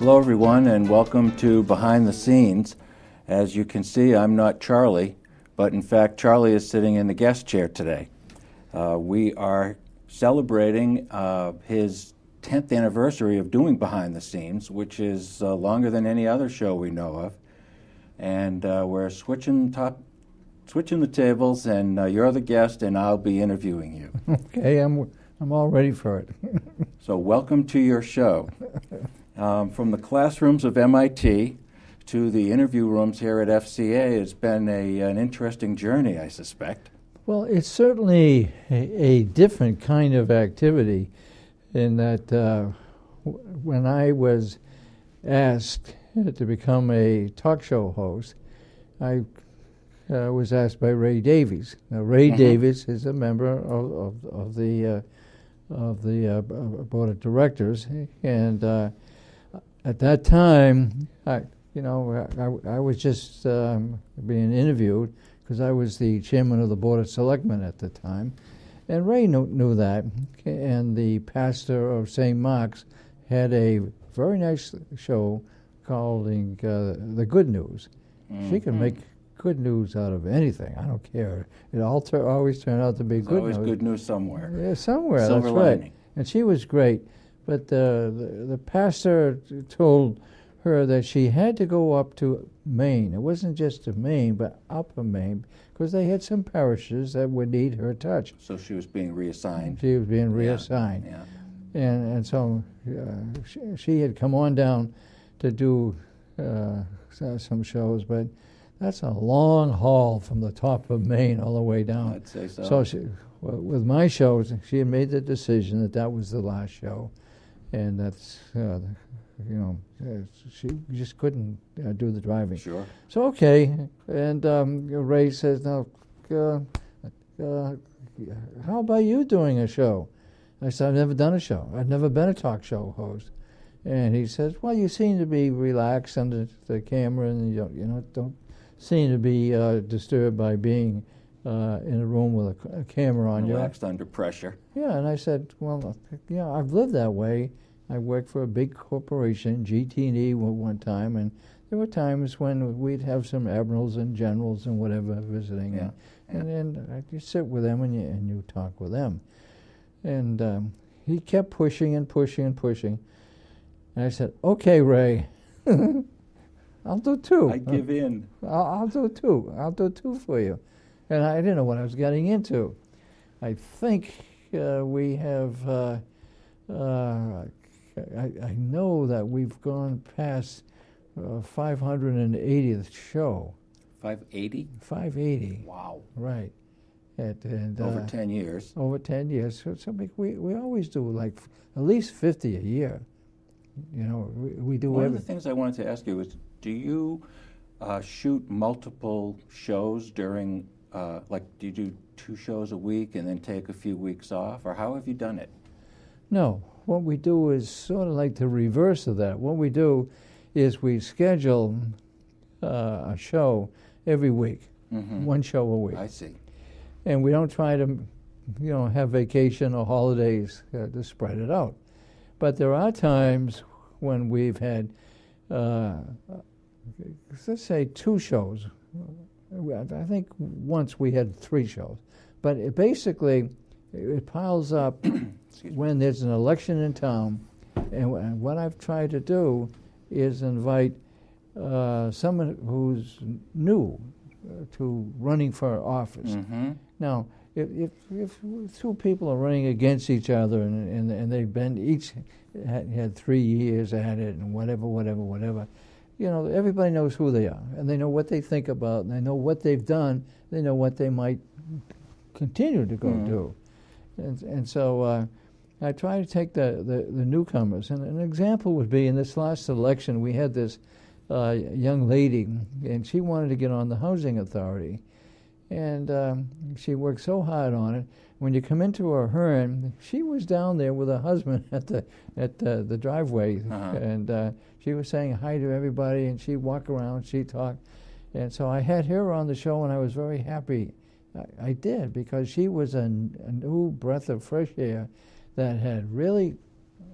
Hello, everyone, and welcome to Behind the Scenes. As you can see, I'm not Charlie, but in fact, Charlie is sitting in the guest chair today. We are celebrating his 10th anniversary of doing Behind the Scenes, which is longer than any other show we know of. And we're switching the tables, and you're the guest, and I'll be interviewing you. Okay, I'm all ready for it. So welcome to your show. From the classrooms of MIT to the interview rooms here at FCA, it's been an interesting journey, I suspect. Well, it's certainly a different kind of activity in that when I was asked to become a talk show host, I was asked by Ray Davies. Now, Ray Davies is a member of the board of directors, and at that time, I was just being interviewed because I was the chairman of the board of selectmen at the time, and Ray knew that. And the pastor of St. Mark's had a very nice show called The Good News. Mm-hmm. She can make good news out of anything. I don't care. It always turned out to be good news. Always good news somewhere. Yeah, somewhere. Silver that's lining. Right. And she was great. But the pastor told her that she had to go up to Maine. It wasn't just to Maine, but upper Maine, because they had some parishes that would need her touch. So she was being reassigned. She was being reassigned. Yeah. And so she had come on down to do some shows, but that's a long haul from the top of Maine all the way down. I'd say so. So with my shows, she had made the decision that was the last show. And that's, she just couldn't do the driving. Sure. So, okay. And Ray says, now, how about you doing a show? I said, I've never done a show. I've never been a talk show host. And he says, well, you seem to be relaxed under the camera, and you don't seem to be disturbed by being in a room with a camera on you. Relaxed under pressure. Yeah, and I said, well, I've lived that way. I worked for a big corporation, GT&E, one time, and there were times when we'd have some admirals and generals and whatever visiting, and you sit with them and you talk with them. And he kept pushing and pushing and pushing. And I said, okay, Ray, I'll do two. I give in. I'll do two. I'll do two for you. And I didn't know what I was getting into. I think we have, I know that we've gone past 580th show. 580? 580. Wow. Right. And over 10 years. Over 10 years. So we always do like at least 50 a year. We do One of the things I wanted to ask you is, do you shoot multiple shows during, do you do 2 shows a week and then take a few weeks off, or how have you done it? No. What we do is sort of like the reverse of that. What we do is we schedule a show every week, 1 show a week. I see. And we don't try to, have vacation or holidays to spread it out. But there are times when we've had, let's say, 2 shows. I think once we had 3 shows. But it piles up when there's an election in town. And what I've tried to do is invite someone who's new to running for office. Mm-hmm. Now, if 2 people are running against each other and they've been each had 3 years at it and whatever, everybody knows who they are and they know what they think about and they know what they've done. They know what they might continue to go do, and so I try to take the newcomers. And an example would be in this last election we had this young lady, and she wanted to get on the housing authority. And she worked so hard on it. When you come into her hearing, she was down there with her husband at the driveway, and she was saying hi to everybody, and she'd walk around, she'd talk. And so I had her on the show, and I was very happy. I did, because she was a new breath of fresh air that had really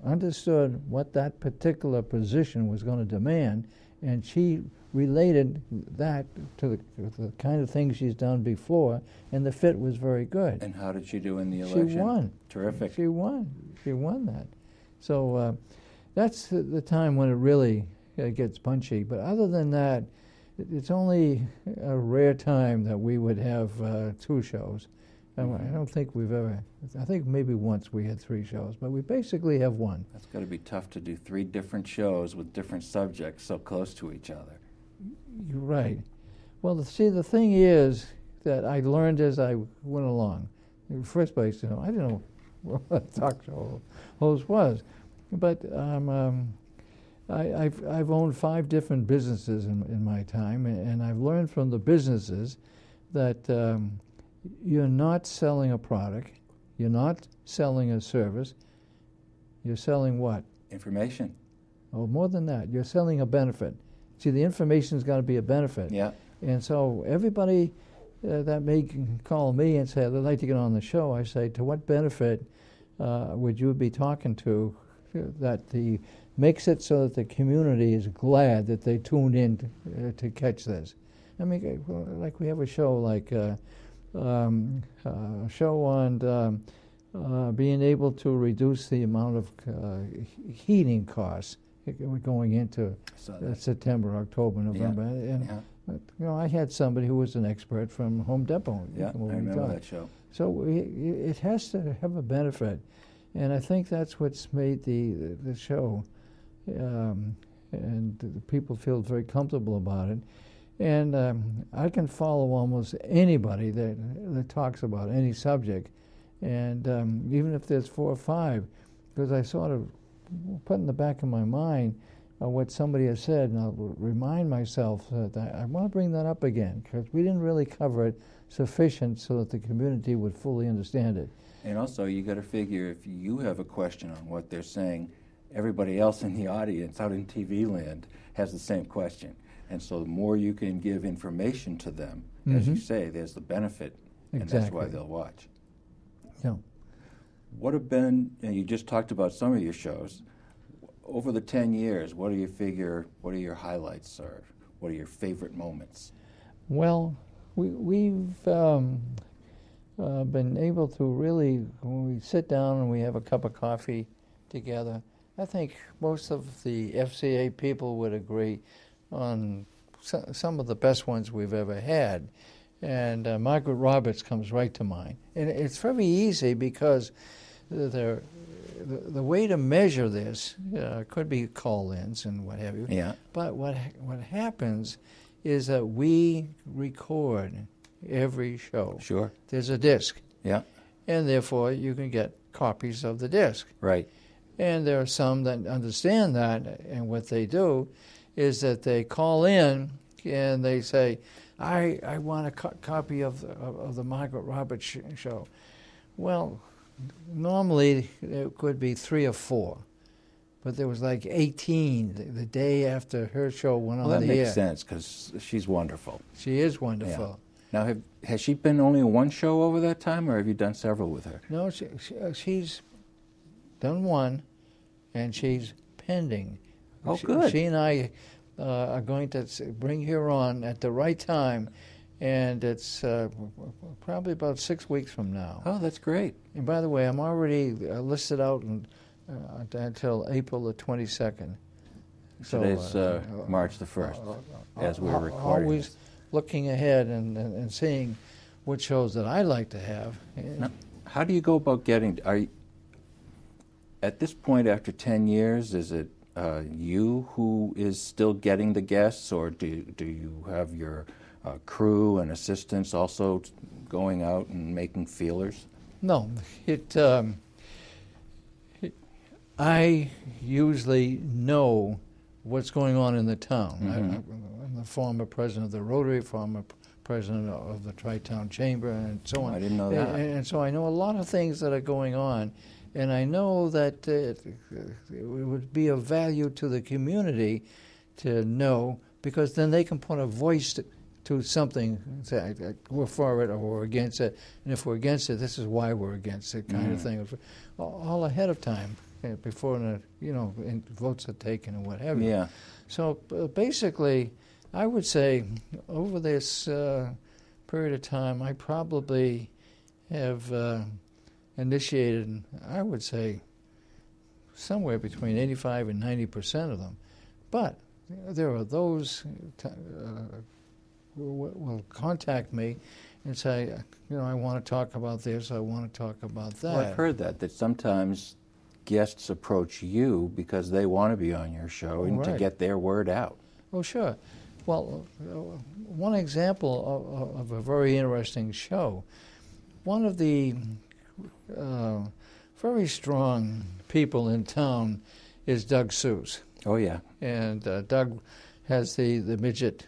understood what that particular position was going to demand, and she related that to the kind of things she's done before, and the fit was very good. And how did she do in the election? She won. Terrific. She won. She won that. So that's the time when it really gets punchy. But other than that, it's only a rare time that we would have 2 shows. I don't think we've ever, I think maybe once we had 3 shows, but we basically have 1. That's got to be tough to do 3 different shows with different subjects so close to each other. You're right. Well, see, the thing is that I learned as I went along. In the first place, I didn't know what a talk show host was. But I've owned 5 different businesses in my time, and I've learned from the businesses that you're not selling a product, you're not selling a service, you're selling what? Information. Oh, more than that. You're selling a benefit. See, the information's got to be a benefit. Yeah. And so everybody that may call me and say, I'd like to get on the show, I say, to what benefit would you be talking to that makes it so that the community is glad that they tuned in to catch this? I mean, like we have a show like a show on being able to reduce the amount of heating costs going into September, October, November. Yeah. And, I had somebody who was an expert from Home Depot. Yeah, I remember that show. So it has to have a benefit, and I think that's what's made the show, and the people feel very comfortable about it. And I can follow almost anybody that talks about any subject, and even if there's 4 or 5, because I sort of put in the back of my mind what somebody has said, and I'll remind myself that I want to bring that up again, because we didn't really cover it sufficient so that the community would fully understand it. And also, you got to figure if you have a question on what they're saying, everybody else in the audience out in TV land has the same question. And so the more you can give information to them, as you say, there's the benefit, and that's why they'll watch. Yeah. What have been, and you just talked about some of your shows, over the 10 years, what are your highlights, or what are your favorite moments? Well, we've been able to really, when we sit down and we have a cup of coffee together, I think most of the FCA people would agree on some of the best ones we've ever had. And Margaret Roberts comes right to mind. And it's very easy because the way to measure this could be call-ins and what have you. Yeah. But what happens is that we record every show. Sure. There's a disc. Yeah. And therefore you can get copies of the disc. Right. And there are some that understand that, and what they do is that they call in and they say, I want a copy of the Margaret Roberts show. Well, normally it could be 3 or 4, but there was like 18 the day after her show went on the air. Well, that makes sense, because she's wonderful. She is wonderful. Yeah. Now, has she been only on 1 show over that time, or have you done several with her? No, she's done 1, and she's pending. Oh, good. She and I are going to bring her on at the right time, and it's probably about 6 weeks from now. Oh, that's great. And by the way, I'm already listed out until April the 22nd. So, today's March the 1st, as we're recording always this. Looking ahead and seeing what shows that I'd like to have. Now, how do you go about getting, at this point after 10 years, is it you who is still getting the guests, or do you have your crew and assistants also going out and making feelers? No, I usually know what's going on in the town. I'm the former president of the Rotary, former president of the Tri-Town Chamber, and so on. I didn't know that. And so I know a lot of things that are going on, and I know that it would be of value to the community to know, because then they can put a voice to something, say, we're for it or we're against it, and if we're against it, this is why we're against it, kind of thing, all ahead of time. before and votes are taken and what have you. Yeah. So basically, I would say over this period of time, I probably have initiated, I would say, somewhere between 85 and 90% of them. But there are those who will contact me and say, I want to talk about this, I want to talk about that. Well, I've heard that sometimes guests approach you because they want to be on your show and to get their word out. Oh, sure. Well, one example of a very interesting show, one of the very strong people in town is Doug Seuss. Oh, yeah. And Doug has the midget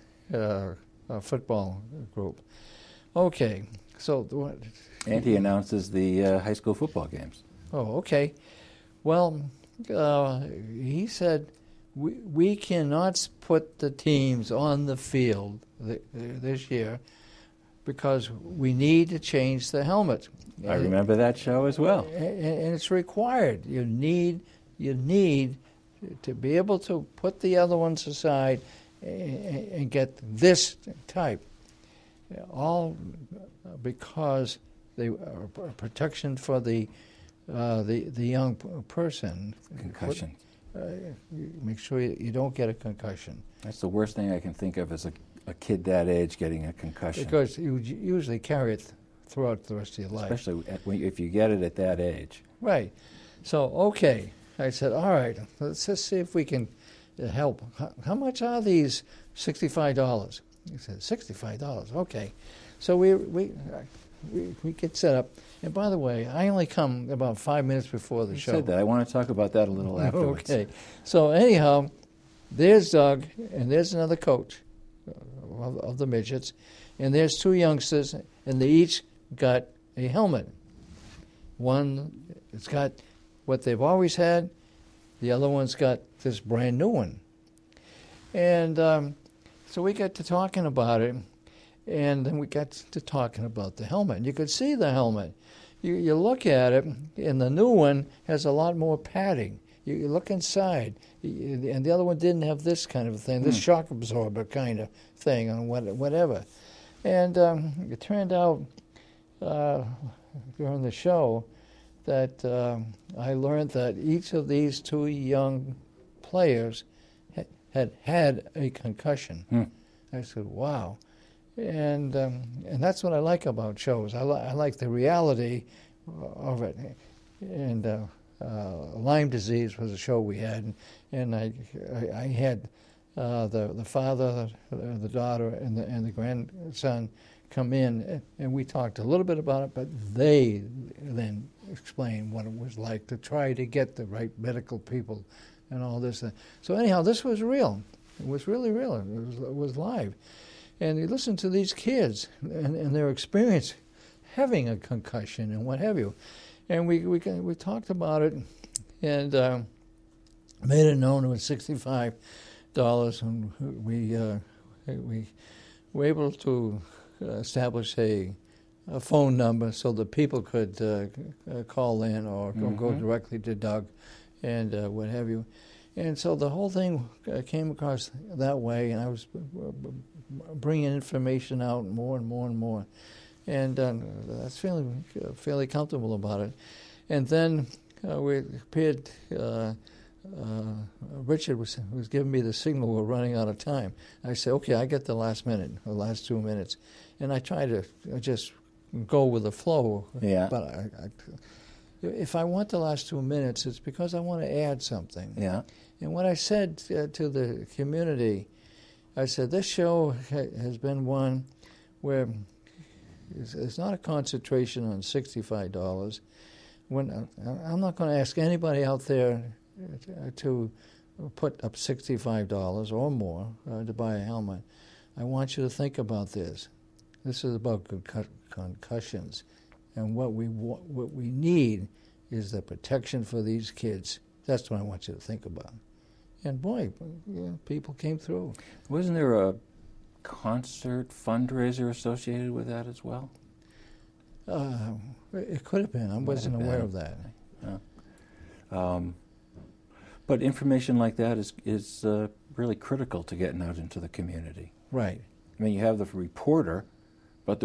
football group. Okay, so... And he announces the high school football games. Oh, okay. Well, he said, we cannot put the teams on the field this year because we need to change the helmet. I remember that show as well. And it's required. You need to be able to put the other ones aside and get this type. All because they are protection for the young person. Concussion. Make sure you don't get a concussion. That's the worst thing I can think of as a kid that age getting a concussion. Because you usually carry it throughout the rest of your life. Especially if you get it at that age. Right. So, okay. I said, all right, let's just see if we can help. How much are these $65? He said, $65, okay. So we get set up. And by the way, I only come about 5 minutes before the show. You said that. I want to talk about that a little afterwards. Okay. So anyhow, there's Doug, and there's another coach of the midgets, and there's two youngsters, and they each got a helmet. One has got what they've always had. The other one's got this brand new one. And so we got to talking about it, and then we got to talking about the helmet. And you could see the helmet. You look at it, and the new one has a lot more padding. You look inside, and the other one didn't have this kind of thing, this shock absorber kind of thing, or whatever. And it turned out during the show that I learned that each of these two young players had a concussion. I said, wow. And that's what I like about shows. I like the reality of it. And Lyme disease was a show we had, and I had the father, the daughter, and the grandson come in, and we talked a little bit about it, but they then explained what it was like to try to get the right medical people and all this. So anyhow, this was real. It was really real. It was live. And you listen to these kids and their experience having a concussion and what have you. And we talked about it and made it known it was $65, and we were able to establish a phone number so that people could call in or go directly to Doug and what have you. And so the whole thing came across that way, and I was bringing information out more and more and more. And that's feeling fairly comfortable about it. And then we appeared, Richard was giving me the signal we're running out of time. I said, okay, I get the last minute, the last 2 minutes. And I try to just go with the flow. Yeah. But if I want the last 2 minutes, it's because I want to add something. Yeah. And what I said to the community, I said, this show has been one where it's not a concentration on $65. I'm not going to ask anybody out there to put up $65 or more to buy a helmet. I want you to think about this. This is about concussions, and what we need is the protection for these kids. That's what I want you to think about. And boy, people came through. Wasn't there a concert fundraiser associated with that as well? It could have been. I wasn't aware of that. But information like that is really critical to getting out into the community. Right. I mean, you have the reporter, but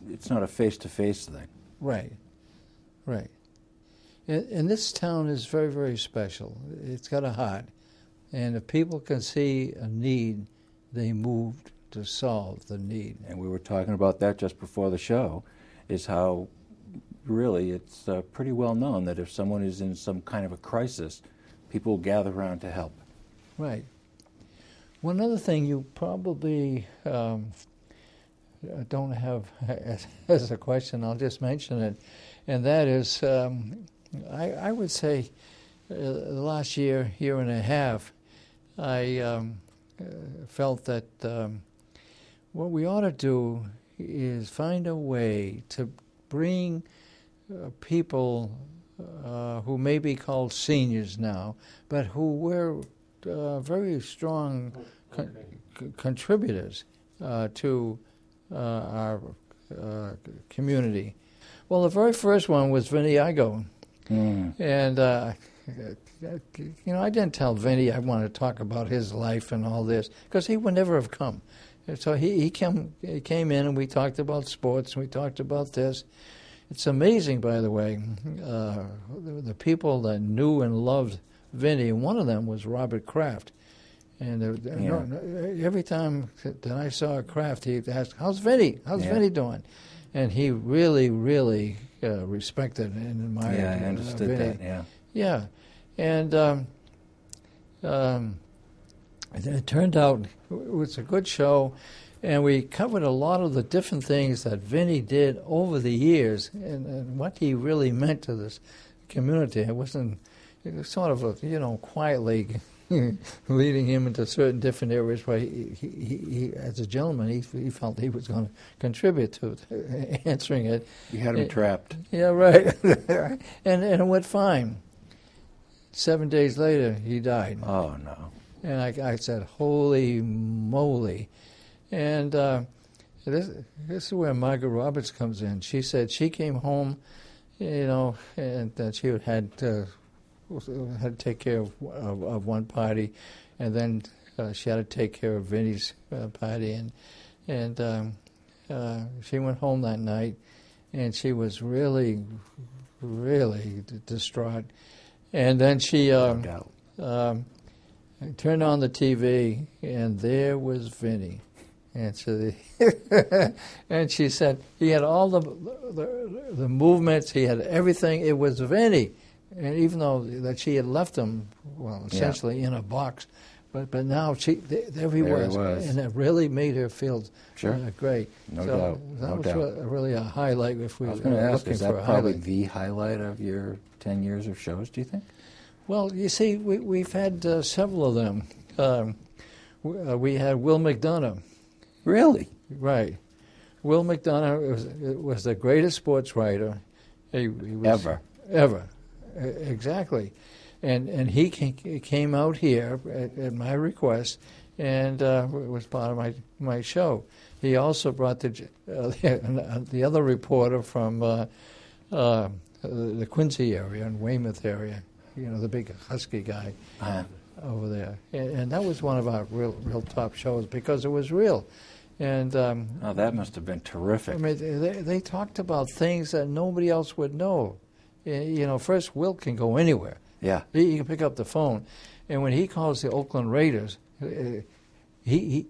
it's not a face-to-face thing. Right. Right. And this town is very, very special. It's got a heart. And if people can see a need, they move to solve the need. And we were talking about that just before the show, is how really it's pretty well known that if someone is in some kind of a crisis, people will gather around to help. Right. One other thing you probably don't have as a question, I'll just mention it, and that is, I would say the last year and a half, I felt that what we ought to do is find a way to bring people who may be called seniors now, but who were very strong contributors to our community. Well, the very first one was Vinnie Zappi. And, I didn't tell Vinnie I wanted to talk about his life and all this, because he would never have come. And so he came in and we talked about sports, and we talked about this. It's amazing, by the way, the people that knew and loved Vinnie, and one of them was Robert Kraft. And every time that I saw Kraft, he'd ask, "How's Vinnie? How's Vinnie doing?" And he really, really respected and admired. Yeah, I understood Vinnie. that. Yeah, and it turned out it was a good show, and we covered a lot of the different things that Vinnie did over the years, and what he really meant to this community. It was sort of quietly leading him into certain different areas where he as a gentleman, he felt he was going to contribute to answering it. You had him trapped. Yeah, right. and it went fine. 7 days later, he died. Oh, no. And I said, holy moly. And this is where Margaret Roberts comes in. She said she came home, and that she had to take care of one party, and then she had to take care of Vinnie's party, and she went home that night, and she was really, really distraught. And then she turned on the TV, and there was Vinnie. And so and she said he had all the movements, he had everything. It was Vinnie. And even though that she had left him, essentially in a box, but now there he was, and it really made her feel great. No doubt. That was really a highlight. If we I was going to ask, is that probably highlight. the highlight of your 10 years of shows, do you think? Well, you see, we've had several of them. We had Will McDonough. Really? Right. Will McDonough was the greatest sports writer. He was, Ever. Exactly. And he came out here at my request, and was part of my show. He also brought the other reporter from the Quincy area and Weymouth area, the big husky guy over there. And that was one of our real top shows because it was real. And that must have been terrific. I mean, they talked about things that nobody else would know. First, Will can go anywhere. Yeah. He can pick up the phone. And when he calls the Oakland Raiders, he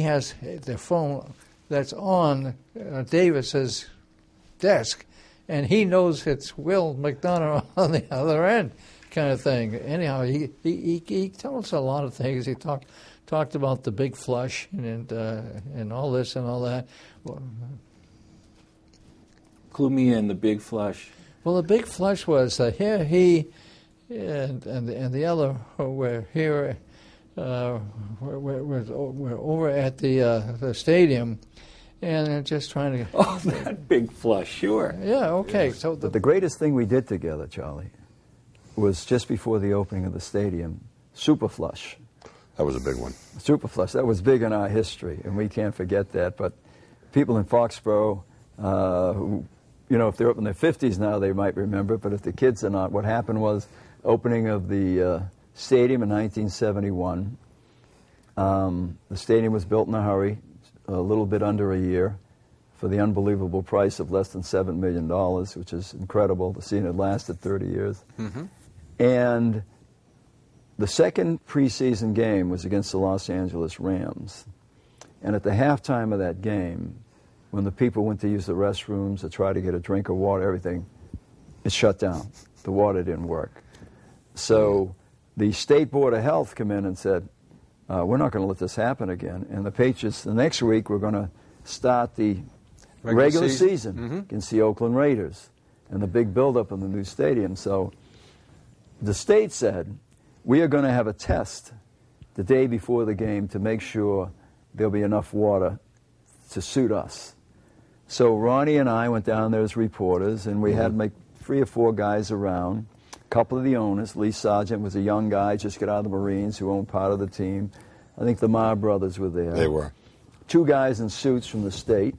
has the phone that's on Davis's desk, and he knows it's Will McDonough on the other end, kind of thing. Anyhow, he tells us a lot of things. He talked about the big flush and all this and all that. Clue me in, the big flush. Well, the big flush was here he and the other were here. We're over at the stadium, and they're just trying to. Oh, that big flush, sure. Yeah. Okay. Yeah. So the greatest thing we did together, Charlie, was just before the opening of the stadium, Super Flush. That was a big one. Super Flush. That was big in our history, and we can't forget that. But people in FoxPro, who you know, if they're up in their 50s now, they might remember, but if the kids are not, what happened was opening of the stadium in 1971. The stadium was built in a hurry, a little bit under a year, for the unbelievable price of less than $7 million, which is incredible to see, and it lasted 30 years. Mm-hmm. And the second preseason game was against the Los Angeles Rams. And at the halftime of that game, when the people went to use the restrooms to try to get a drink of water, everything, it shut down. The water didn't work. So the State Board of Health come in and said, we're not going to let this happen again. And the Patriots, the next week, we're going to start the regular season mm-hmm. against the Oakland Raiders and the big buildup in the new stadium. So the state said, we are going to have a test the day before the game to make sure there'll be enough water to suit us. So Ronnie and I went down there as reporters, and we mm-hmm. had like 3 or 4 guys around. A couple of the owners, Lee Sargent was a young guy, just got out of the Marines, who owned part of the team. I think the Ma brothers were there. They were. 2 guys in suits from the state,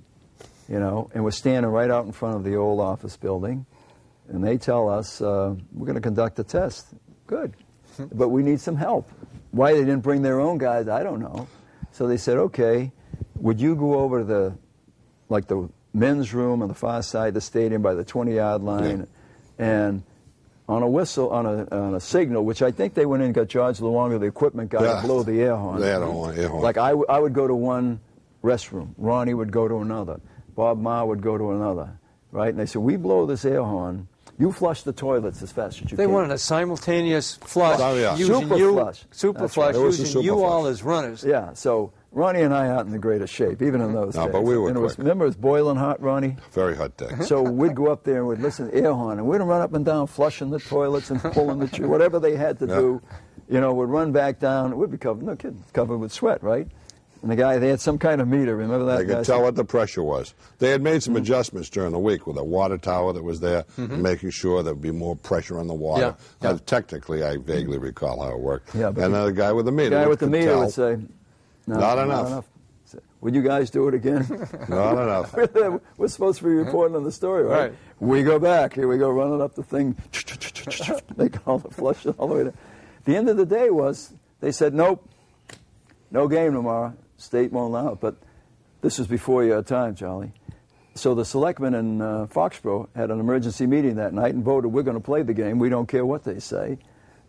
you know, and we're standing right out in front of the old office building, and they tell us, we're going to conduct a test. Good. But we need some help. Why they didn't bring their own guys, I don't know. So they said, okay, would you go over to the men's room on the far side of the stadium by the 20-yard line, and on a whistle, on a signal, which I think they went in and got George Luongo, the equipment guy, to blow the air horn. They had an air horn. Like I would go to one restroom. Ronnie would go to another. Bob Ma would go to another, right? And they said, we blow this air horn. You flush the toilets as fast as you can. They wanted a simultaneous flush. Oh, yeah. Super flush. Super flush, right. using super you flush. all as runners. Yeah, so Ronnie and I aren't in the greatest shape, even in those days. But we were quick. Remember, it was boiling hot, Ronnie? Very hot day. So we'd go up there and we'd listen to air horn, and we'd run up and down, flushing the toilets and pulling the tree, whatever they had to do. You know, we'd run back down. We'd be covered, no kidding, covered with sweat, right? And the guy, they had some kind of meter. Remember that? They could tell what the pressure was. They had made some adjustments during the week with a water tower that was there, making sure there would be more pressure on the water. Yeah. Technically, I vaguely recall how it worked. Yeah, but and then the guy with the meter. The guy with the meter tell, would say, no, not enough. Would you guys do it again? Not enough. We're supposed to be reporting on the story, right? We go back. Here we go, running up the thing. Make all the flush all the way down. The end of the day was, they said, nope, no game tomorrow. State won't allow it. But this was before your time, Charlie. So the selectmen in FoxPro had an emergency meeting that night and voted, we're going to play the game. We don't care what they say.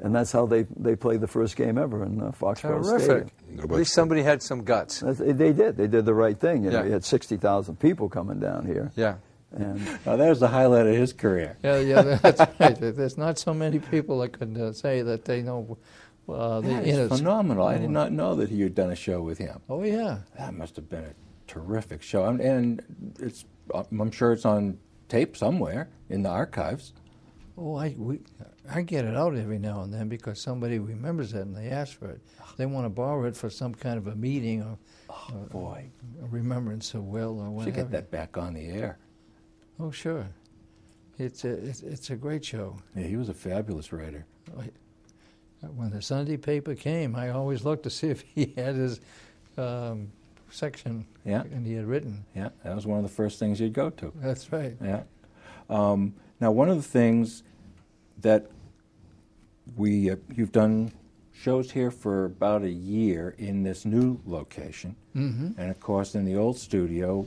And that's how they played the first game ever in FoxPro Stadium. At least somebody had some guts. They did. They did the right thing. You know, you had 60,000 people coming down here. Yeah. And now, there's the highlight of his career. Yeah, that's right. There's not so many people that could say that they know It's phenomenal. I did not know that you had done a show with him. Oh, yeah. That must have been a terrific show. And I'm sure it's on tape somewhere in the archives. Oh, I get it out every now and then because somebody remembers it and they ask for it. They want to borrow it for some kind of a meeting or boy, a remembrance of Will or whatever. Should get that back on the air. Oh, sure. It's a great show. Yeah, he was a fabulous writer. When the Sunday paper came, I always looked to see if he had his section and he had written. Yeah, that was one of the first things you'd go to. That's right. Yeah. Now, one of the things that you've done shows here for about a year in this new location, and of course in the old studio,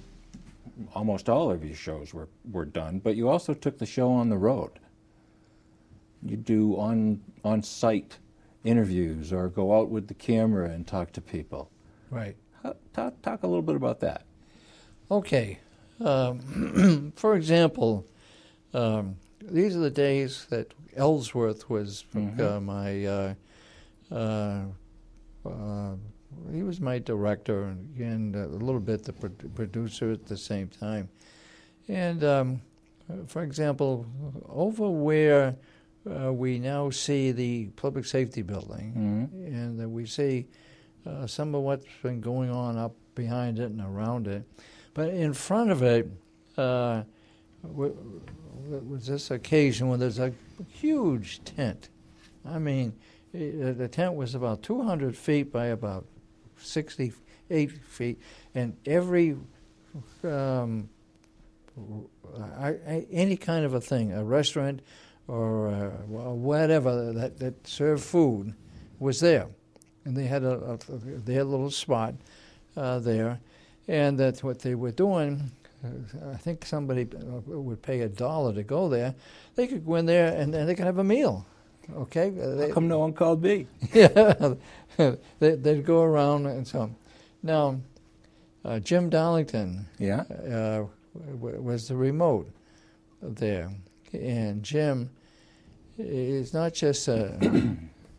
almost all of your shows were done. But you also took the show on the road. You do on-site interviews or go out with the camera and talk to people. Right. Talk a little bit about that. Okay. For example, these are the days that Ellsworth was he was my director and a little bit the producer at the same time. And for example, over where we now see the public safety building, and we see some of what's been going on up behind it and around it. But in front of it was this occasion when there's a huge tent. I mean, the tent was about 200 feet by about 68 feet, and every any kind of a thing, a restaurant or whatever that served food was there. And they had a little spot there, and that's what they were doing. I think somebody would pay $1 to go there. They could go in there and they could have a meal. Okay. How come no one called me? Yeah, they'd go around and so on. Now, Jim Darlington was the remote there, and Jim is not just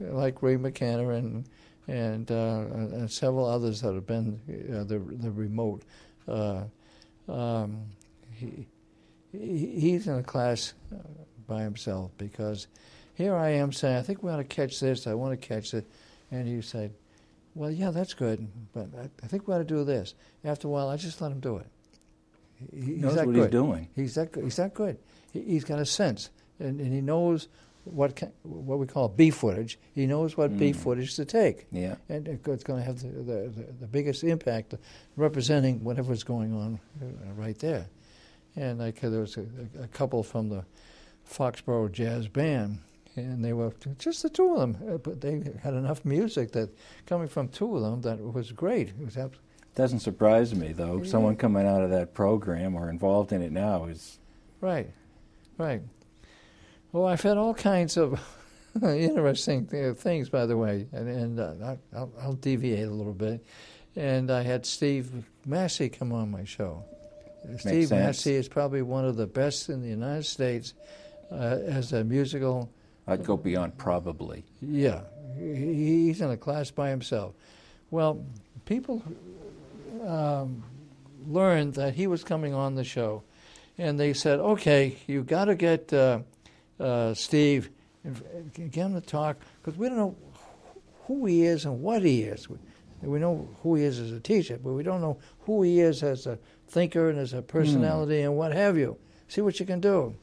like Ray McKenna and several others that have been the remote. He's in a class by himself, because here I am saying, I think we ought to catch this, I want to catch it, and he said, well, yeah, that's good, but I think we ought to do this. After a while, I just let him do it. He knows what he's doing. He's that good. He's got a sense, and he knows what we call B footage. He knows what B footage to take. Yeah. And it's going to have the biggest impact representing whatever's going on right there. And there was a couple from the FoxPro Jazz Band, and they were just the two of them, but they had enough music that coming from two of them that was great. It was doesn't surprise me, though. Yeah. Someone coming out of that program or involved in it now is... Right. Well, I've had all kinds of interesting things, by the way, and I'll deviate a little bit. And I had Steve Massey come on my show. Steve Massey is probably one of the best in the United States as a musical... I'd go beyond probably. Yeah. He's in a class by himself. Well, people learned that he was coming on the show, and they said, okay, you got to get Steve, get him to talk, because we don't know who he is and what he is. We know who he is as a teacher, but we don't know who he is as a thinker and as a personality and what have you. See what you can do.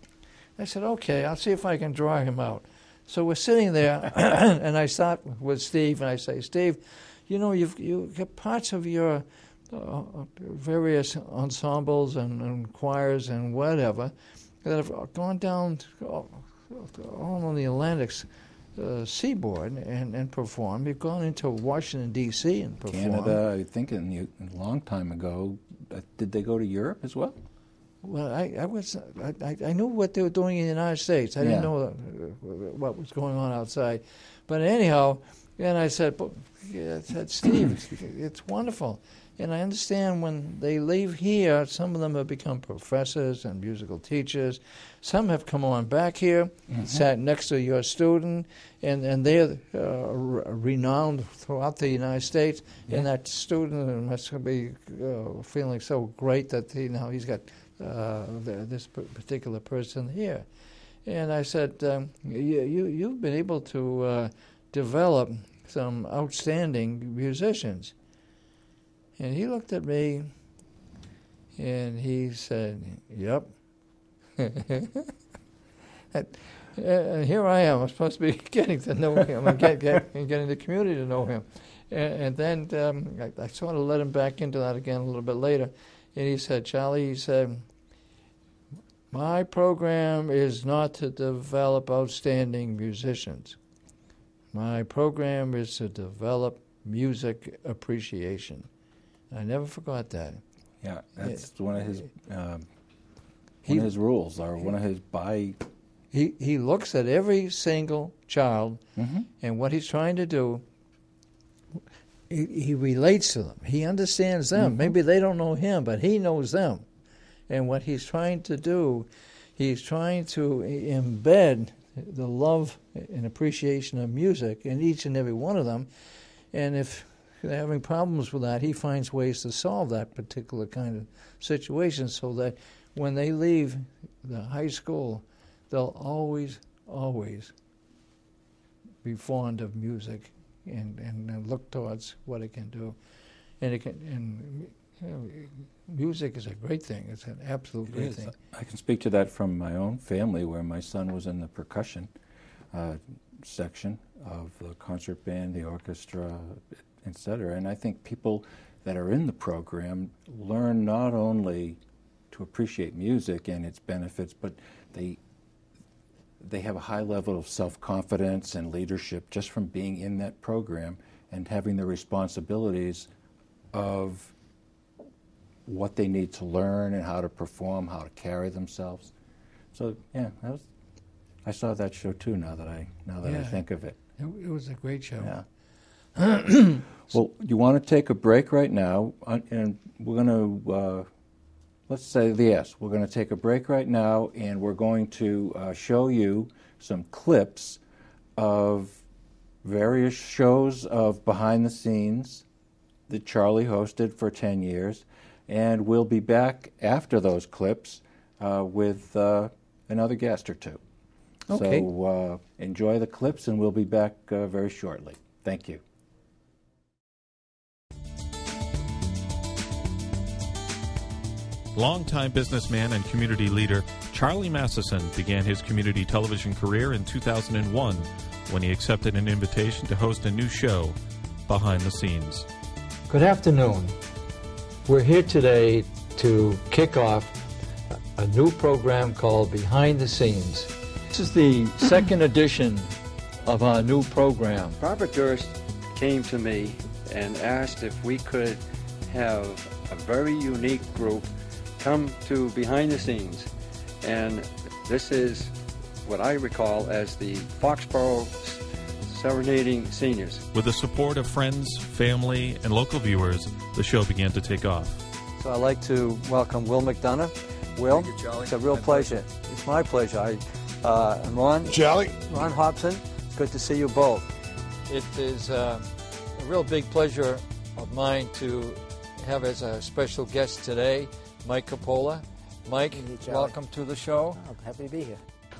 I said, okay, I'll see if I can draw him out. So we're sitting there, and I start with Steve, and I say, Steve, you know, you've got parts of your various ensembles and choirs and whatever that have gone down all on the Atlantic seaboard and performed. You've gone into Washington, D.C. and performed. Canada, I think a long time ago. Did they go to Europe as well? Well, I knew what they were doing in the United States. I didn't know what was going on outside. But anyhow, and I said, Steve, it's wonderful. And I understand when they leave here, some of them have become professors and musical teachers. Some have come on back here, sat next to your student, and they're renowned throughout the United States. Yeah. And that student must be feeling so great that he's got this particular person here. And I said, you've been able to develop some outstanding musicians. And he looked at me, and he said, yep. And here I am. I'm supposed to be getting to know him and getting the community to know him. And then I sort of let him back into that again a little bit later. And he said, Charlie, he said, my program is not to develop outstanding musicians. My program is to develop music appreciation. I never forgot that. Yeah, that's one of his rules, or one of his He looks at every single child, and what he's trying to do, he relates to them. He understands them. Maybe they don't know him, but he knows them. And what he's trying to do, he's trying to embed the love and appreciation of music in each and every one of them. And if they're having problems with that, he finds ways to solve that particular kind of situation, so that when they leave the high school, they'll always be fond of music and look towards what it can do. And music is a great thing. It's an absolute great thing. I can speak to that from my own family, where my son was in the percussion section of the concert band, the orchestra, etc. And I think people that are in the program learn not only to appreciate music and its benefits, but they have a high level of self-confidence and leadership just from being in that program and having the responsibilities of what they need to learn and how to perform, how to carry themselves. So yeah, I saw that show too. Now that I think of it, it was a great show. Yeah. Well, you want to take a break right now, and we're going to let's say yes. We're going to take a break right now, and we're going to show you some clips of various shows of behind the scenes that Charlie hosted for 10 years. And we'll be back after those clips with another guest or two. Okay. So enjoy the clips, and we'll be back very shortly. Thank you. Longtime businessman and community leader Charlie Matheson began his community television career in 2001 when he accepted an invitation to host a new show, Behind the Scenes. Good afternoon. We're here today to kick off a new program called Behind the Scenes. This is the second edition of our new program. Robert Durst came to me and asked if we could have a very unique group come to Behind the Scenes. And this is what I recall as the FoxPro Serenading Seniors. With the support of friends, family, and local viewers, the show began to take off. So I'd like to welcome Will McDonough. Will, Thank you, Charlie. it's a real pleasure. It's my pleasure. And Ron Hobson, it's good to see you both. It is a real big pleasure of mine to have as a special guest today Mike Coppola. Mike, welcome to the show. Oh, happy to be here.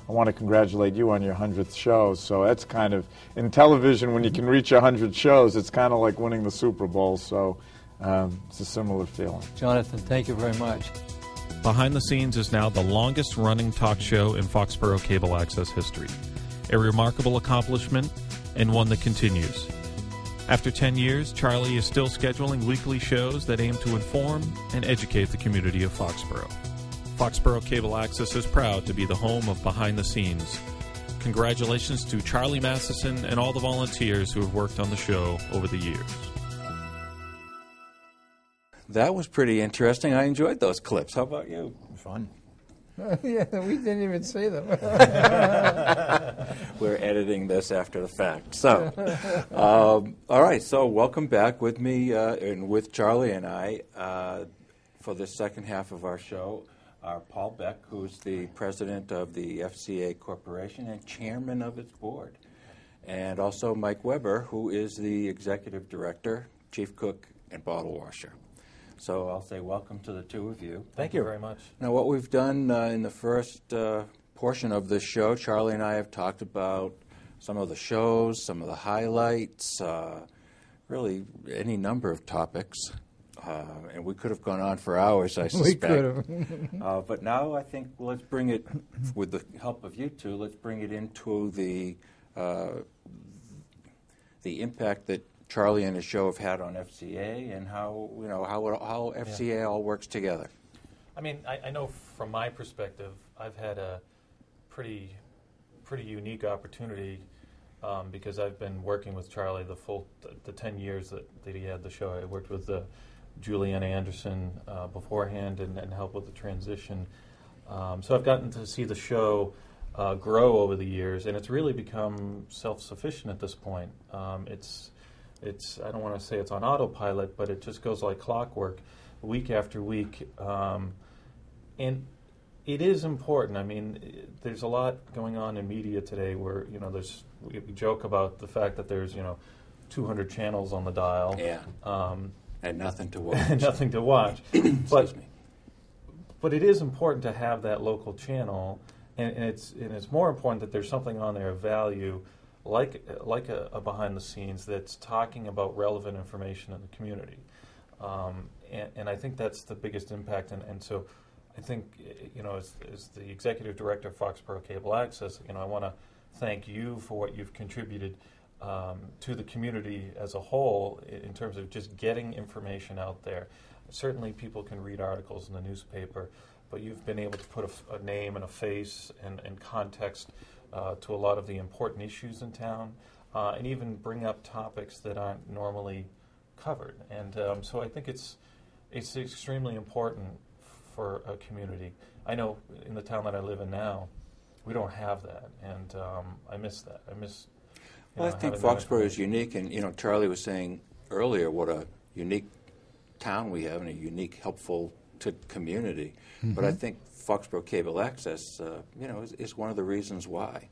I want to congratulate you on your 100th show. So that's kind of, in television, when you can reach 100 shows, it's kind of like winning the Super Bowl. So it's a similar feeling. Jonathan, thank you very much. Behind the Scenes is now the longest-running talk show in Foxborough cable access history. A remarkable accomplishment and one that continues. After 10 years, Charlie is still scheduling weekly shows that aim to inform and educate the community of Foxborough. Foxborough Cable Access is proud to be the home of Behind the Scenes. Congratulations to Charlie Matheson and all the volunteers who have worked on the show over the years. That was pretty interesting. I enjoyed those clips. How about you? Fun. Yeah, we didn't even see them. We're editing this after the fact. So, all right. So, welcome back with me and with Charlie and I for the second half of our show. Are Paul Beck, who's the president of the FCA Corporation and chairman of its board, and also Mike Weber, who is the executive director, chief cook, and bottle washer. So I'll say welcome to the two of you. Thank you very much. Now, what we've done in the first portion of this show, Charlie and I have talked about some of the shows, some of the highlights, really any number of topics. And we could have gone on for hours, I suspect. We could have. But now I think let's bring it, with the help of you two, let's bring it into the impact that Charlie and his show have had on FCA and how FCA all works together. I mean, I know from my perspective, I've had a pretty unique opportunity because I've been working with Charlie the 10 years that he had the show. I worked with Julianne Anderson beforehand and helped with the transition. So I've gotten to see the show grow over the years, and it's really become self-sufficient at this point. It's I don't want to say it's on autopilot, but it just goes like clockwork, week after week. And it is important. I mean, there's a lot going on in media today where, we joke about the fact that there's, 200 channels on the dial. Yeah. And nothing to watch. Nothing to watch. Excuse me. But it is important to have that local channel, and it's more important that there's something on there of value, like a behind the scenes that's talking about relevant information in the community. And I think that's the biggest impact. And so I think, as the executive director of FoxPro Cable Access, I want to thank you for what you've contributed to the community as a whole in terms of just getting information out there. Certainly people can read articles in the newspaper, but you've been able to put a name and a face and context to a lot of the important issues in town, and even bring up topics that aren't normally covered. And so I think it's extremely important for a community. I know in the town that I live in now, we don't have that, and I miss that. I miss. Well, I think FoxPro is unique, and Charlie was saying earlier what a unique town we have and a unique, helpful to community. Mm-hmm. But I think FoxPro Cable Access, is one of the reasons why.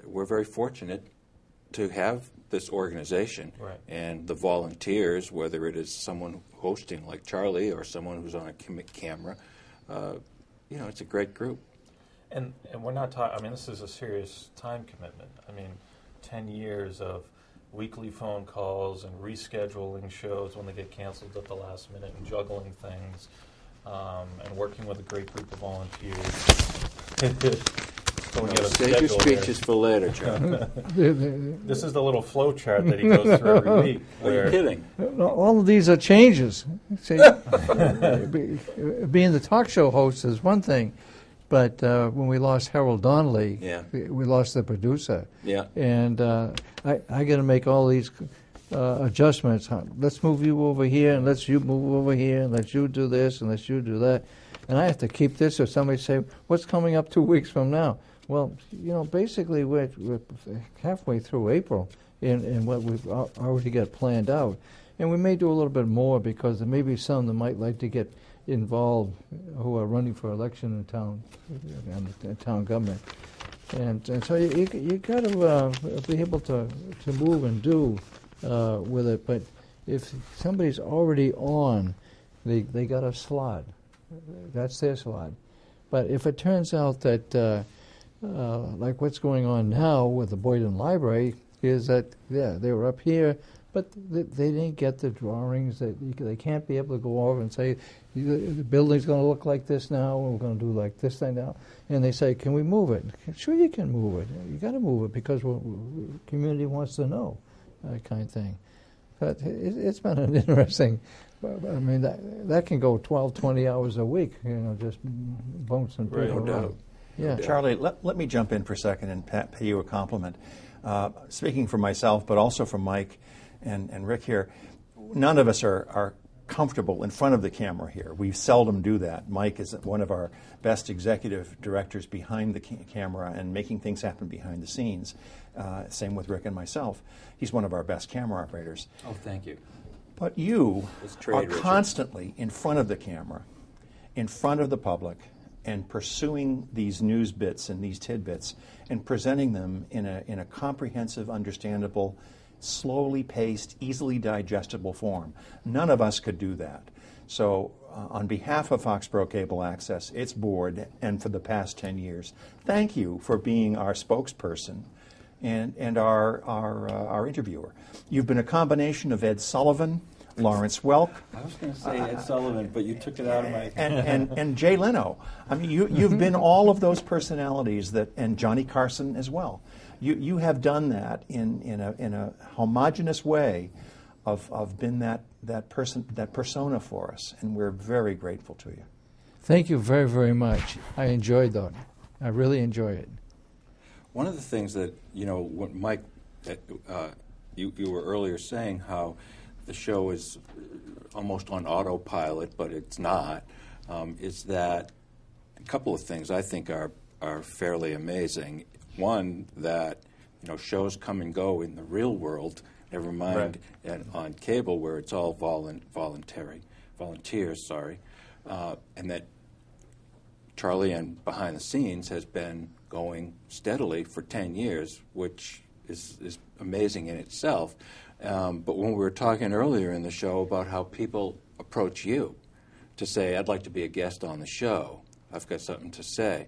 We're very fortunate to have this organization, right, and the volunteers, whether it is someone hosting like Charlie or someone who's on a camera, it's a great group. And we're not talking, I mean, this is a serious time commitment. I mean, 10 years of weekly phone calls and rescheduling shows when they get canceled at the last minute and juggling things, and working with a great group of volunteers. Save your speeches for later, Charlie. This is the little flow chart that he goes through every week. Are you kidding? All of these are changes. See, being the talk show host is one thing, but when we lost Harold Donnelly, we lost the producer. Yeah. And I got to make all these adjustments. Let's move you over here, and let's you move over here, and let's you do this, and let's you do that. And I have to keep this, or somebody say, what's coming up 2 weeks from now? Well, basically we're halfway through April in what we've already got planned out. And we may do a little bit more because there may be some that might like to get involved who are running for election in town, town government. And so you got to be able to move and do with it. But if somebody's already on, they got a slot. That's their slot. But if it turns out that like what's going on now with the Boyden Library is that, they were up here, but they didn't get the drawings. They can't be able to go over and say, the building's going to look like this now, and we're going to do like this thing now. And they say, can we move it? Sure you can move it. You got to move it because the community wants to know, that kind of thing. But it's been an interesting, I mean, that can go 12, 20 hours a week, just bouncing people around. Yeah. Charlie, let me jump in for a second and pay you a compliment. Speaking for myself, but also for Mike and Rick here, none of us are comfortable in front of the camera here. We seldom do that. Mike is one of our best executive directors behind the camera and making things happen behind the scenes. Same with Rick and myself. He's one of our best camera operators. Oh, thank you. But you are constantly in front of the camera, in front of the public, and pursuing these news bits and these tidbits and presenting them in a comprehensive, understandable, slowly paced, easily digestible form. None of us could do that. So on behalf of FoxPro Cable Access, its board, and for the past 10 years, thank you for being our spokesperson and our interviewer. You've been a combination of Ed Sullivan, Lawrence Welk. I was going to say Ed Sullivan, but you took it out of my... and Jay Leno. I mean, you've been all of those personalities and Johnny Carson as well. You have done that in a homogeneous way of been that persona for us, and we're very grateful to you. Thank you very, very much. I enjoyed that. I really enjoy it. One of the things that, what Mike, you were earlier saying how the show is almost on autopilot, but it's not, is that a couple of things I think are fairly amazing. One, that shows come and go in the real world, never mind on cable where it's all volunteers, and that Charlie and Behind the Scenes has been going steadily for 10 years, which is amazing in itself. But when we were talking earlier in the show about how people approach you to say, I'd like to be a guest on the show, I've got something to say,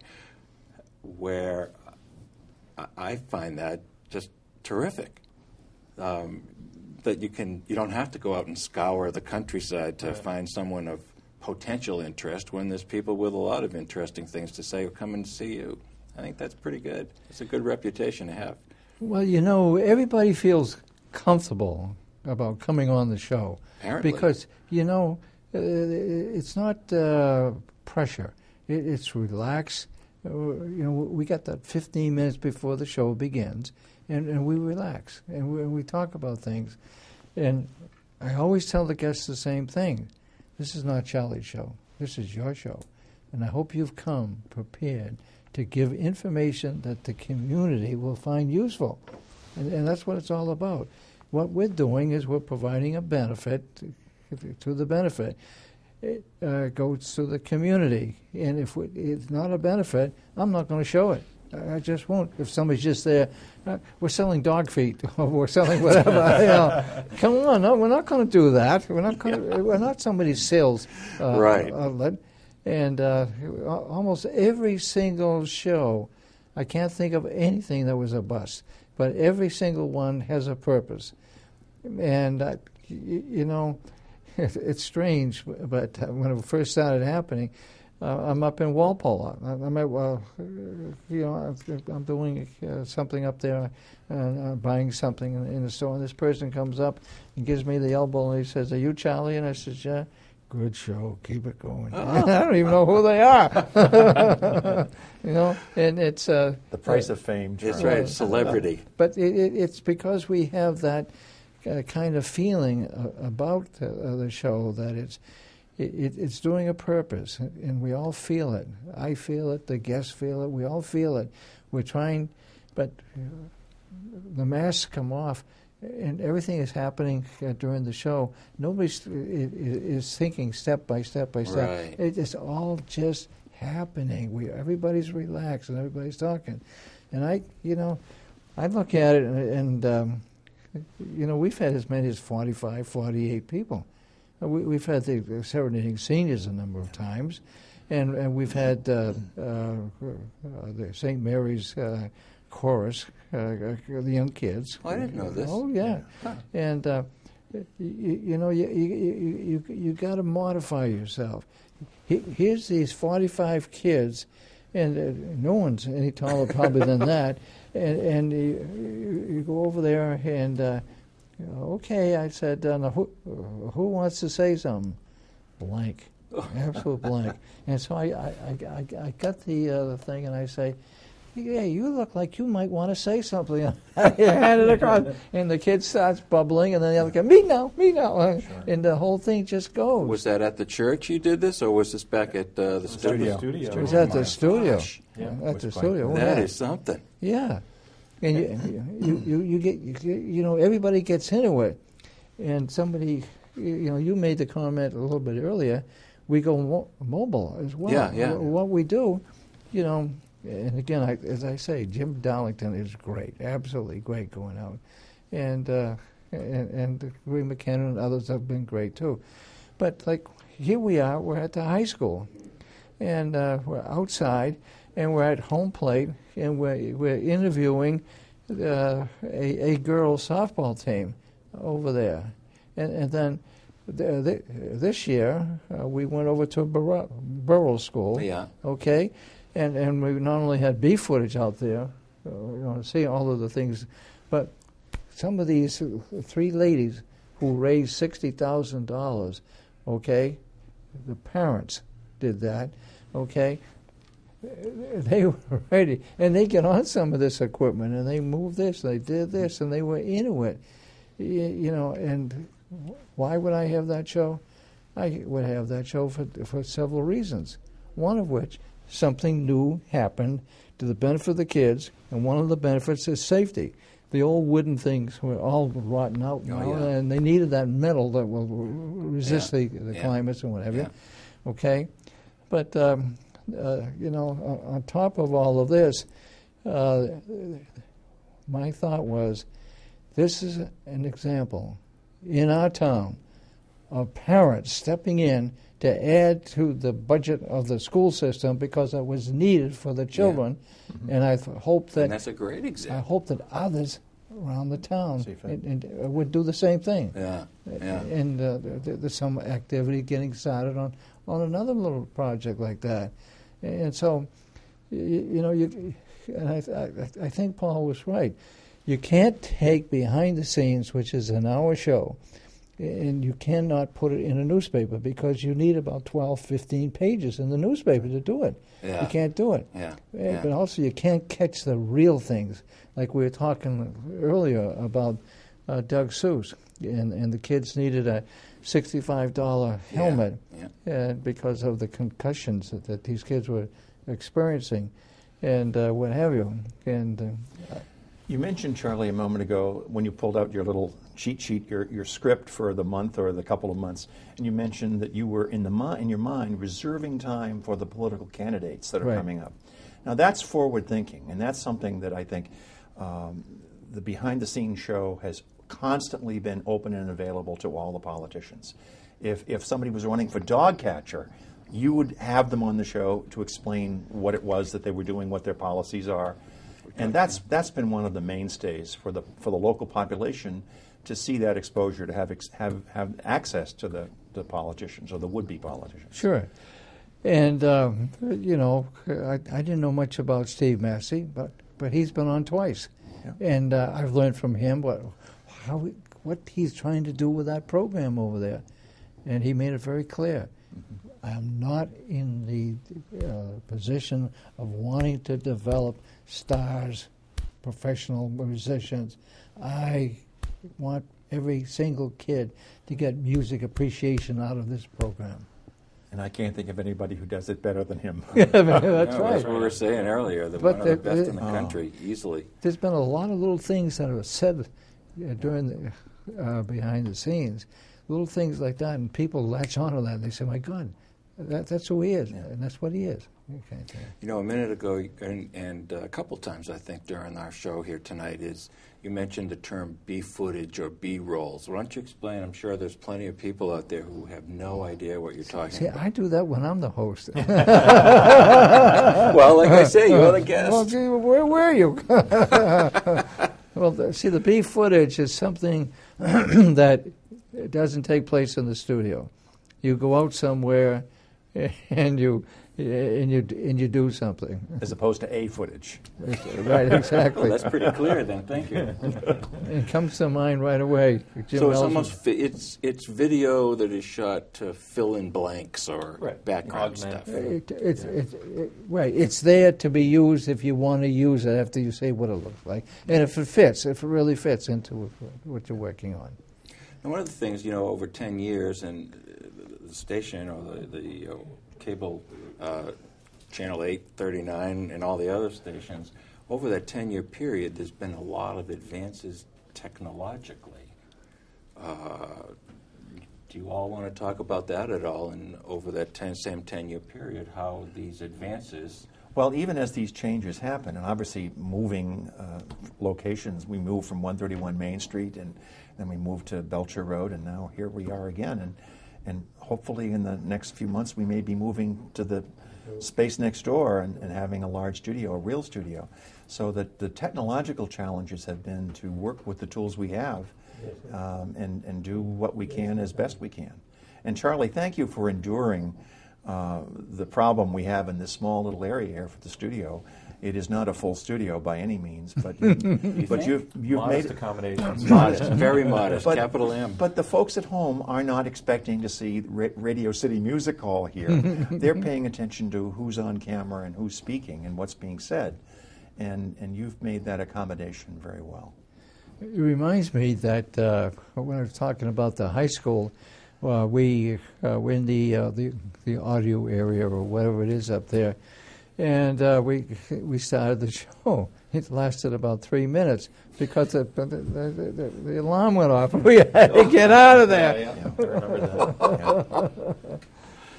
where I find that just terrific. That you don't have to go out and scour the countryside to find someone of potential interest when there's people with a lot of interesting things to say who come and see you. I think that's pretty good. It's a good reputation to have. Well, everybody feels comfortable about coming on the show. Apparently. Because, it's not pressure. It's relaxed. We got that 15 minutes before the show begins, and we relax, and we talk about things. And I always tell the guests the same thing. This is not Charlie's show. This is your show. And I hope you've come prepared to give information that the community will find useful. And that's what it's all about. What we're doing is we're providing a benefit to the benefit. It goes to the community. And if it's not a benefit, I'm not going to show it. I just won't. If somebody's just there, we're selling dog feet, or we're selling whatever. Come on, no, we're not going to do that. We're not somebody's sales outlet. And almost every single show, I can't think of anything that was a bust, but every single one has a purpose. And it's strange, but when it first started happening. I'm up in Walpole. I'm doing something up there, buying something in the store, and this person comes up and gives me the elbow, and he says, "Are you Charlie?" And I says, "Yeah." "Good show. Keep it going." I don't even know who they are. And it's the price of fame. That's right, celebrity. But it's because we have that kind of feeling about the show that it's doing a purpose, and we all feel it. I feel it, the guests feel it, we all feel it. We're trying, but the masks come off, and everything is happening during the show. Nobody is thinking step by step by step. Right. It's all just happening. Everybody's relaxed, and everybody's talking. And I look at it, and we've had as many as 45, 48 people. We've had the serenading seniors a number of times, and we've had the St. Mary's chorus, the young kids. Oh, I didn't know this. Oh, yeah. Huh. And, you got to modify yourself. Here's these 45 kids, and no one's any taller probably than that, and you go over there and... okay, I said, who wants to say something? Blank. Absolute blank. And so I got the thing, and I say, "Yeah, you look like you might want to say something." I hand it across, and the kid starts bubbling, and then the other guy, me now. Sure. And the whole thing just goes. Was that at the church you did this, or was this back at the studio? It was at the studio. Yeah, at the studio. That is something. Yeah. And you get everybody gets into it, and somebody you made the comment a little bit earlier. We go mobile as well. Yeah. What we do, and again, as I say, Jim Darlington is great, absolutely great going out, and Green McKenna and others have been great too. But like here we are, we're at the high school, and we're outside. And we're at home plate, and we're interviewing a girls' softball team over there. And then this year, we went over to Borough School. Yeah. Okay? And we not only had beef footage out there, see all of the things, but some of these three ladies who raised $60,000, okay? The parents did that, okay? They were ready, and they get on some of this equipment, and they moved this, they did this, and they were into it. And why would I have that show? I would have that show for several reasons. One of which, something new happened to the benefit of the kids, and one of the benefits is safety. The old wooden things were all rotten out now, and they needed that metal that will resist the climates and whatever. Yeah. Okay? But... on top of all of this, my thought was, this is an example in our town of parents stepping in to add to the budget of the school system because it was needed for the children, and I hope that... And that's a great example. I hope that others around the town and would do the same thing. Yeah. And there's some activity getting started on another little project like that. And so, and I think Paul was right. You can't take behind the scenes, which is an hour show, and you cannot put it in a newspaper because you need about 12, 15 pages in the newspaper to do it. Yeah. You can't do it. Yeah. But also you can't catch the real things. Like we were talking earlier about Doug Seuss, and the kids needed a $65 helmet because of the concussions that these kids were experiencing and what have you. And you mentioned, Charlie, a moment ago when you pulled out your little cheat sheet, your script for the month or the couple of months, and you mentioned that you were in your mind reserving time for the political candidates that are coming up. Now that's forward thinking, and that's something that I think the behind the scenes show has constantly been open and available to all the politicians. If somebody was running for dog catcher, you would have them on the show to explain what it was that they were doing, what their policies are. And that's been one of the mainstays for the local population, to see that exposure, to have access to the politicians or the would-be politicians. Sure. And, you know, I didn't know much about Steve Massey, but he's been on twice. Yeah. And I've learned from him what he's trying to do with that program over there. And he made it very clear. I'm not in the position of wanting to develop stars, professional musicians. I want every single kid to get music appreciation out of this program. And I can't think of anybody who does it better than him. That's right. That's what we were saying earlier, one of the best in the country, easily. There's been a lot of little things that are said during the behind the scenes, little things like that, and people latch onto that, and they say, my God, that's who he is, and that's what he is. Okay. You know, a minute ago, and a couple times, I think, during our show here tonight, you mentioned the term B footage or B rolls. Why don't you explain? I'm sure there's plenty of people out there who have no idea what you're talking about. I do that when I'm the host. Well, like I say, you're the guest. Well, gee, where were you? Well, see, the B footage is something that doesn't take place in the studio. You go out somewhere and you do something. As opposed to A footage. Right, exactly. Well, that's pretty clear then, thank you. It comes to mind right away. So it's almost it's video that is shot to fill in blanks or background stuff. Right, it's there to be used if you want to use it after you say what it looks like. And if it really fits into what you're working on. And one of the things, you know, over 10 years, and the station, or the cable Channel 8, 39, and all the other stations, over that 10-year period, there's been a lot of advances technologically. Do you all want to talk about that at all, and over that same 10-year period, how these advances... Well, even as these changes happen, and obviously moving locations, we moved from 131 Main Street, and then we moved to Belcher Road, and now here we are again. And hopefully in the next few months we may be moving to the space next door and having a large studio, a real studio. So that the technological challenges have been to work with the tools we have and do what we can as best we can. And Charlie, thank you for enduring the problem we have in this small little area here for the studio. It is not a full studio by any means, but you've made it accommodations. Modest, very modest, capital M. But the folks at home are not expecting to see Radio City Music Hall here. They're paying attention to who's on camera and who's speaking and what's being said, and you've made that accommodation very well. It reminds me that when I was talking about the high school, we're in the audio area or whatever it is up there. And we started the show. It lasted about 3 minutes because the alarm went off. We had to get out of there. I remember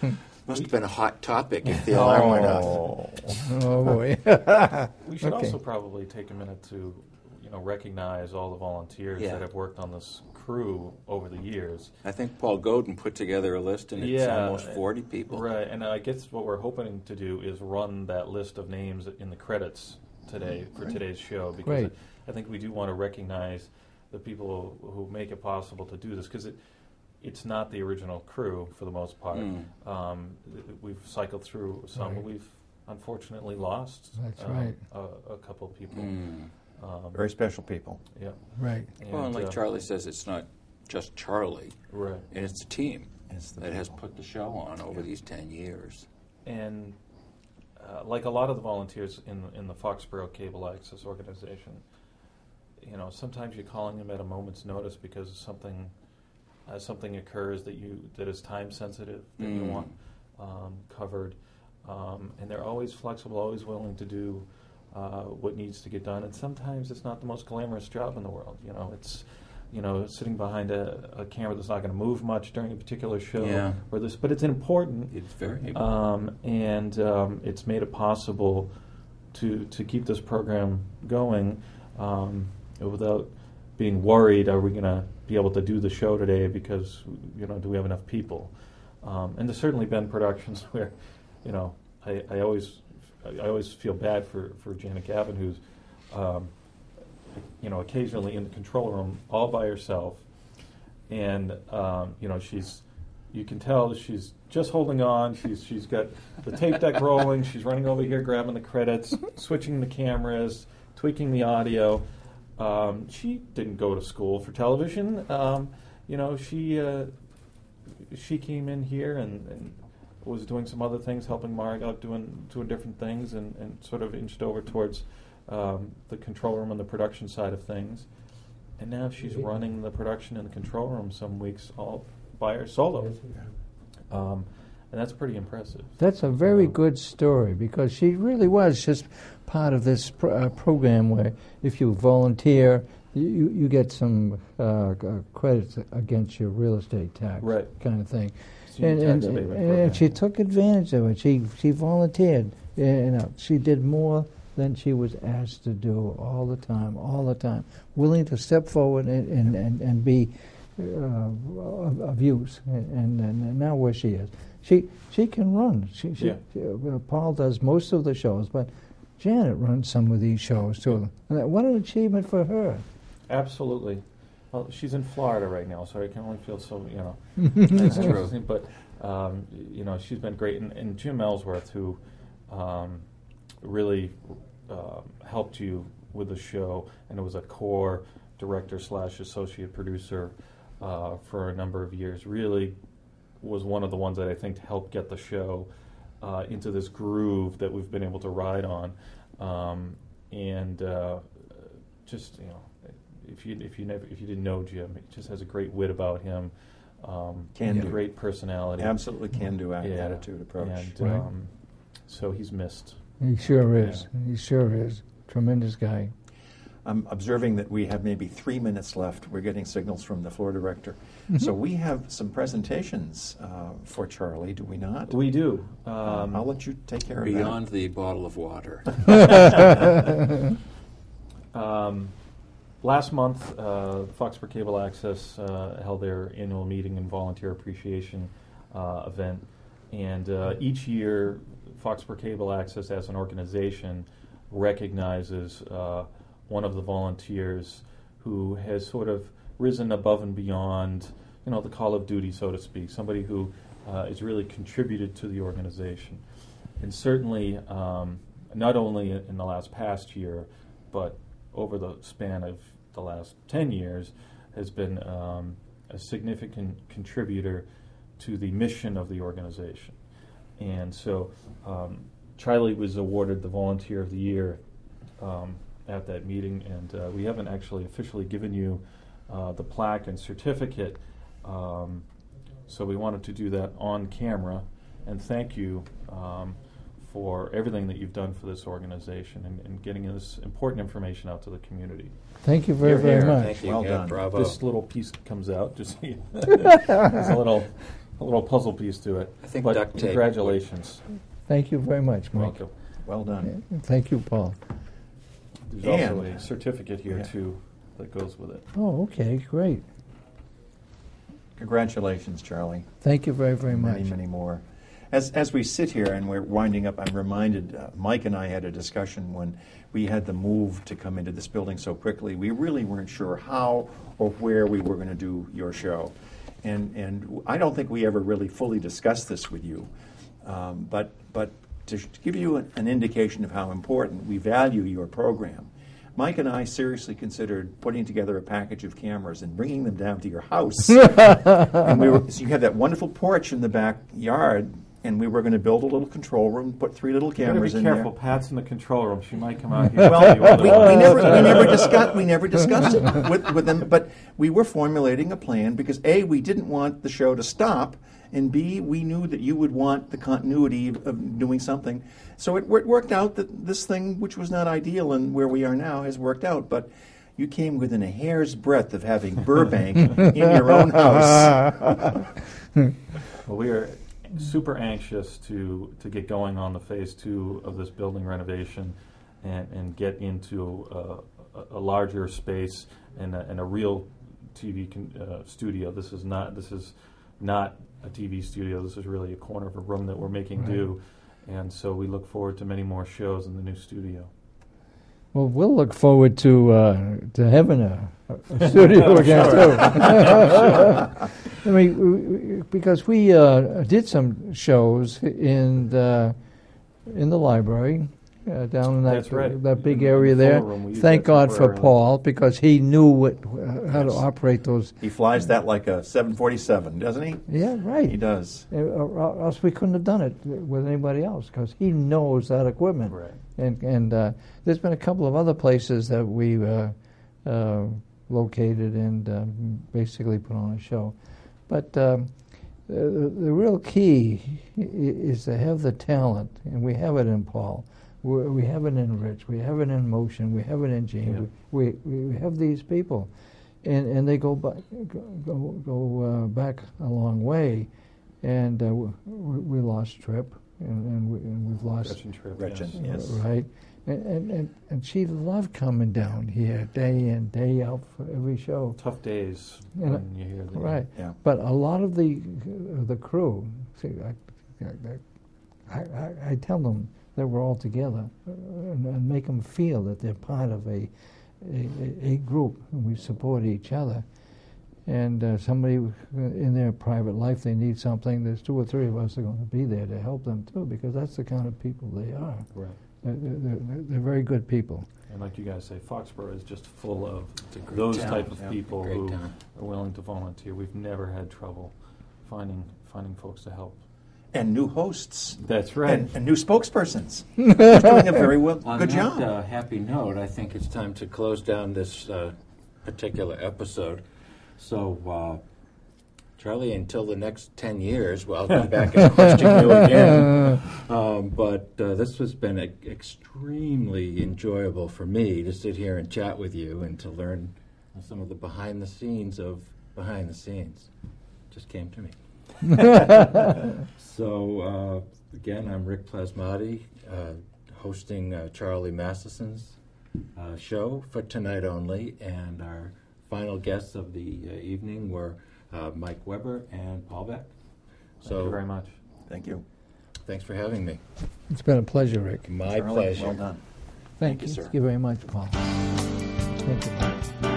that. Must have been a hot topic if the alarm went off. Oh boy! We should also probably take a minute to, recognize all the volunteers that have worked on this crew over the years. I think Paul Godin put together a list, and it's almost 40 people. Right, and I guess what we're hoping to do is run that list of names in the credits today for today's show, because I think we do want to recognize the people who make it possible to do this, because it's not the original crew for the most part. We've cycled through some, but we've unfortunately lost a couple of people. Very special people. Yeah. Right. Well, and like Charlie says, it's not just Charlie. Right. And it's the team that has put the show on over these 10 years. And like a lot of the volunteers in the FoxPro Cable Access organization, you know, sometimes you're calling them at a moment's notice because something occurs that is time sensitive that you want covered, and they're always flexible, always willing to do what needs to get done. And sometimes it's not the most glamorous job in the world. You know, it's sitting behind a camera that's not going to move much during a particular show, but it's important. It's very important, and it's made it possible to keep this program going without being worried. Are we going to be able to do the show today because do we have enough people? And there's certainly been productions where, I always feel bad for Janet Gavin, who's occasionally in the control room all by herself, and you can tell she's just holding on. She's got the tape deck rolling. She's running over here, grabbing the credits, switching the cameras, tweaking the audio. She didn't go to school for television. She came in here and was doing some other things, helping Marg out doing different things, and sort of inched over towards the control room and the production side of things. And now she's running the production in the control room some weeks all by her solo. And that's pretty impressive. That's a very good story, because she really was just part of this program where if you volunteer, you get some credits against your real estate tax, kind of thing. And she took advantage of it. She volunteered. She did more than she was asked to do all the time, willing to step forward and be of use. And now where she is. She can run. Paul does most of the shows, but Janet runs some of these shows too. What an achievement for her. Absolutely. Well, she's in Florida right now, so I can only feel so, That's true. But, she's been great. And Jim Ellsworth, who really helped you with the show, and it was a core director / associate producer for a number of years, really was one of the ones that I think helped get the show into this groove that we've been able to ride on. If you didn't know Jim, he just has a great wit about him. Great personality. Absolutely can-do attitude, approach. And so he's missed. He sure is. He sure is. Tremendous guy. I'm observing that we have maybe 3 minutes left. We're getting signals from the floor director. So we have some presentations for Charlie, do we not? We do. I'll let you take care of that. Beyond the bottle of water. Last month, FoxPro Cable Access held their annual meeting and volunteer appreciation event. And each year, FoxPro Cable Access as an organization recognizes one of the volunteers who has sort of risen above and beyond, the call of duty, so to speak, somebody who has really contributed to the organization. And certainly, not only in the last past year, but over the span of the last 10 years, has been a significant contributor to the mission of the organization. And so Charlie was awarded the Volunteer of the Year at that meeting, and we haven't actually officially given you the plaque and certificate, so we wanted to do that on camera, and thank you for everything that you've done for this organization and getting this important information out to the community. Thank you very, very much. Thank you. Well done. Bravo. This little piece comes out, just so you there's a little puzzle piece to it. I think but duct tape. Congratulations. Thank you very much, Mike. Welcome. Well done. Thank you, Paul. There's also a certificate here, too, that goes with it. Oh, okay, great. Congratulations, Charlie. Thank you very, very much. Many, many more. As we sit here and we're winding up, I'm reminded, Mike and I had a discussion when we had the move to come into this building so quickly. We really weren't sure how or where we were going to do your show. And I don't think we ever really fully discussed this with you. But to give you an indication of how important we value your program, Mike and I seriously considered putting together a package of cameras and bringing them down to your house. And so you have that wonderful porch in the backyard, and we were going to build a little control room, put 3 little cameras in there. Be careful, Pat's in the control room. She might come out here. Well, we never discussed it with them, but we were formulating a plan because A, we didn't want the show to stop, and B, we knew that you would want the continuity of doing something. So it worked out that this thing, which was not ideal and where we are now, has worked out. But you came within a hair's breadth of having Burbank in your own house. Well, we are super anxious to get going on the phase 2 of this building renovation and get into a larger space and a real TV studio. This is not a TV studio. This is really a corner of a room that we're making do, and so we look forward to many more shows in the new studio. Well, we'll look forward to having a studio again too. I mean, because we did some shows in the library down in that big area there. Thank God for Paul, because he knew how to operate those. He flies that like a 747, doesn't he? Yeah, right. He does. Or else we couldn't have done it with anybody else, because he knows that equipment. Right. And there's been a couple of other places that we located and basically put on a show. But the real key is to have the talent, and we have it in Paul. We have it in Rich. We have it in Motion. We have it in James. Yeah. We have these people, and they go back a long way. And we lost Tripp, and we've lost Gretchen, yes. Right. And she loved coming down here day in, day out for every show. Tough days when you hear that. Right. Yeah. But a lot of the crew, see, I tell them that we're all together and make them feel that they're part of a group, and we support each other. And somebody in their private life, they need something, there's 2 or 3 of us are going to be there to help them too, because that's the kind of people they are. Right. They're very good people. And like you guys say, FoxPro is just full of those type of people who are willing to volunteer. We've never had trouble finding folks to help. And new hosts. That's right. And new spokespersons. You're doing a very good job. On that happy note, I think it's time to close down this particular episode. So, Charlie, until the next 10 years, well, I'll come back and question you again. But this has been extremely enjoyable for me to sit here and chat with you and to learn some of the behind the scenes of behind the scenes. Just came to me. So, again, I'm Rick Plasmati, hosting Charlie Matheson's show for tonight only, and our final guests of the evening were Mike Weber and Paul Beck. Thank you very much. Thank you. Thanks for having me. It's been a pleasure, Rick. My pleasure. Well done. Thank you, sir. Thank you very much, Paul. Thank you.